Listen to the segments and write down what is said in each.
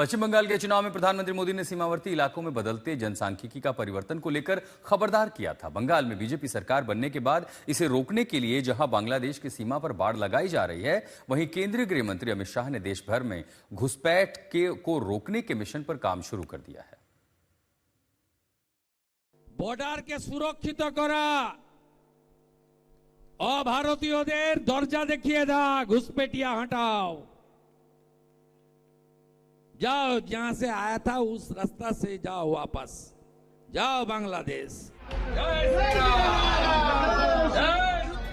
पश्चिम बंगाल के चुनाव में प्रधानमंत्री मोदी ने सीमावर्ती इलाकों में बदलते जनसांख्यिकी का परिवर्तन को लेकर खबरदार किया था। बंगाल में बीजेपी सरकार बनने के बाद इसे रोकने के लिए जहां बांग्लादेश की सीमा पर बाड़ लगाई जा रही है, वहीं केंद्रीय गृह मंत्री अमित शाह ने देश भर में घुसपैठ को रोकने के मिशन पर काम शुरू कर दिया है। বর্ডারকে সুরক্ষিত করা, অভারতীয়দের দরজা দেখিয়ে দাও, ঘুসপেটিয়া हटाओ, जाओ जहां से आया था उस रास्ता से जाओ, वापस जाओ बांग्लादेश।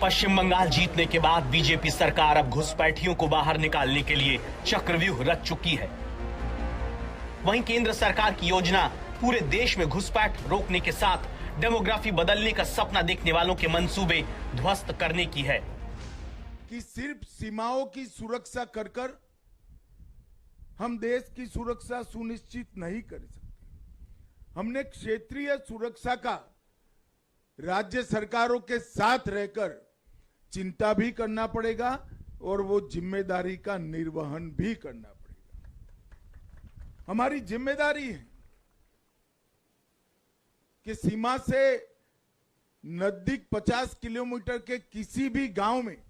पश्चिम बंगाल जीतने के बाद बीजेपी सरकार अब घुसपैठियों को बाहर निकालने के लिए चक्रव्यूह रच चुकी है। वहीं केंद्र सरकार की योजना पूरे देश में घुसपैठ रोकने के साथ डेमोग्राफी बदलने का सपना देखने वालों के मंसूबे ध्वस्त करने की है कि सिर्फ सीमाओं की सुरक्षा कर हम देश की सुरक्षा सुनिश्चित नहीं कर सकते। हमने क्षेत्रीय सुरक्षा का राज्य सरकारों के साथ रहकर चिंता भी करना पड़ेगा और वो जिम्मेदारी का निर्वहन भी करना पड़ेगा। हमारी जिम्मेदारी है कि सीमा से नजदीक 50 किलोमीटर के किसी भी गांव में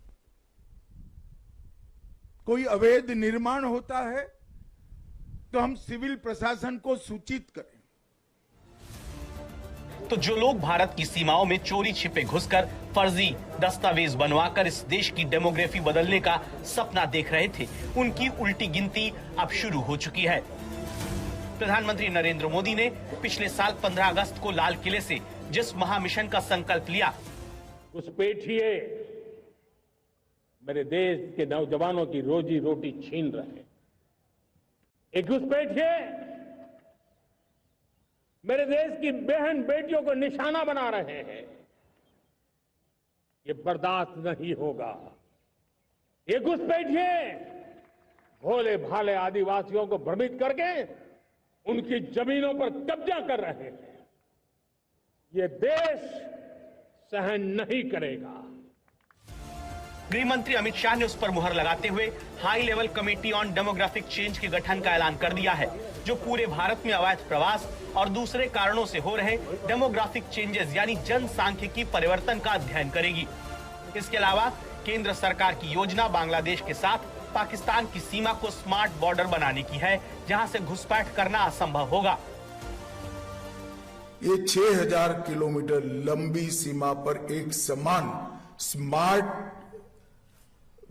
कोई अवैध निर्माण होता है तो हम सिविल प्रशासन को सूचित करें। तो जो लोग भारत की सीमाओं में चोरी छिपे घुसकर फर्जी दस्तावेज बनवाकर इस देश की डेमोग्राफी बदलने का सपना देख रहे थे, उनकी उल्टी गिनती अब शुरू हो चुकी है। प्रधानमंत्री नरेंद्र मोदी ने पिछले साल 15 अगस्त को लाल किले से जिस महामिशन का संकल्प लिया, घुसपैठिए मेरे देश के नौजवानों की रोजी रोटी छीन रहे हैं, एक घुसपैठिए मेरे देश की बहन बेटियों को निशाना बना रहे हैं, ये बर्दाश्त नहीं होगा। ये घुसपैठिए भोले भाले आदिवासियों को भ्रमित करके उनकी जमीनों पर कब्जा कर रहे हैं, ये देश सहन नहीं करेगा। गृह मंत्री अमित शाह ने उस पर मुहर लगाते हुए high level committee on demographic change के गठन का ऐलान कर दिया है, जो पूरे भारत में अवैध प्रवास और दूसरे कारणों से हो रहे डेमोग्राफिक चेंजेस यानी जनसांख्यिकी परिवर्तन का अध्ययन करेगी। इसके अलावा केंद्र सरकार की योजना बांग्लादेश के साथ पाकिस्तान की सीमा को स्मार्ट बॉर्डर बनाने की है, जहां से घुसपैठ करना असंभव होगा। ये 6000 किलोमीटर लंबी सीमा पर एक समान स्मार्ट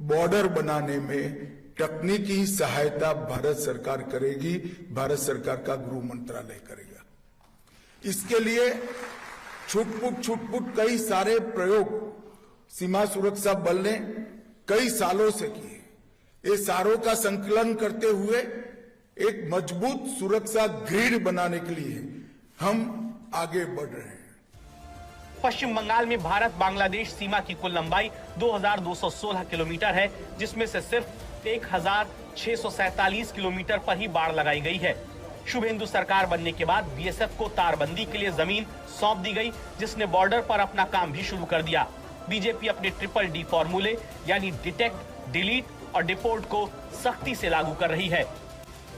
बॉर्डर बनाने में तकनीकी सहायता भारत सरकार करेगी, भारत सरकार का गृह मंत्रालय करेगा। इसके लिए छुटपुट कई सारे प्रयोग सीमा सुरक्षा बल ने कई सालों से किए। ये सारों का संकलन करते हुए एक मजबूत सुरक्षा ग्रिड बनाने के लिए हम आगे बढ़ रहे हैं। पश्चिम बंगाल में भारत बांग्लादेश सीमा की कुल लंबाई 2216 किलोमीटर है, जिसमें से सिर्फ 1647 किलोमीटर पर ही बाड़ लगाई गई है। शुभेंदु सरकार बनने के बाद बीएसएफ को तारबंदी के लिए जमीन सौंप दी गई, जिसने बॉर्डर पर अपना काम भी शुरू कर दिया। बीजेपी अपने ट्रिपल डी फॉर्मूले यानी डिटेक्ट, डिलीट और डिपोर्ट को सख्ती से लागू कर रही है।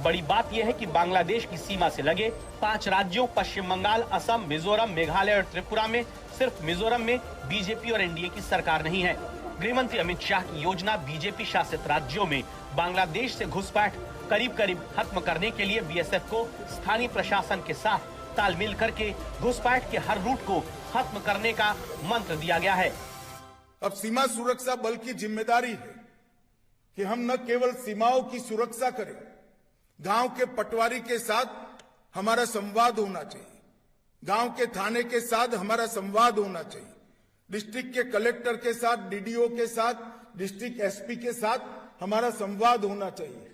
बड़ी बात यह है कि बांग्लादेश की सीमा से लगे 5 राज्यों पश्चिम बंगाल, असम, मिजोरम, मेघालय और त्रिपुरा में सिर्फ मिजोरम में बीजेपी और एनडीए की सरकार नहीं है। गृह मंत्री अमित शाह की योजना बीजेपी शासित राज्यों में बांग्लादेश से घुसपैठ करीब खत्म करने के लिए बीएसएफ को स्थानीय प्रशासन के साथ तालमेल करके घुसपैठ के हर रूट को खत्म करने का मंत्र दिया गया है। अब सीमा सुरक्षा बल की जिम्मेदारी है कि हम न केवल सीमाओं की सुरक्षा करें, गांव के पटवारी के साथ हमारा संवाद होना चाहिए, गांव के थाने के साथ हमारा संवाद होना चाहिए, डिस्ट्रिक्ट के कलेक्टर के साथ, डीडीओ के साथ, डिस्ट्रिक्ट एसपी के साथ हमारा संवाद होना चाहिए।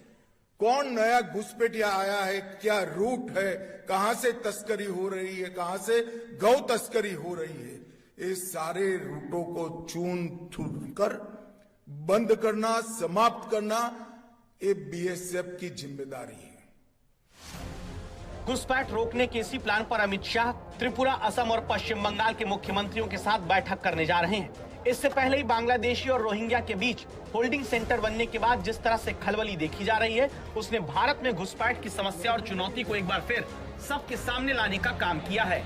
कौन नया घुसपैठिया आया है, क्या रूट है, कहां से तस्करी हो रही है, कहां से गौ तस्करी हो रही है, ये सारे रूटों को चून कर बंद करना, समाप्त करना, ये बीएसएफ की जिम्मेदारी है। घुसपैठ रोकने के इसी प्लान पर अमित शाह त्रिपुरा, असम और पश्चिम बंगाल के मुख्यमंत्रियों के साथ बैठक करने जा रहे हैं। इससे पहले ही बांग्लादेशी और रोहिंग्या के बीच होल्डिंग सेंटर बनने के बाद जिस तरह से खलबली देखी जा रही है, उसने भारत में घुसपैठ की समस्या और चुनौती को एक बार फिर सबके सामने लाने का काम किया है।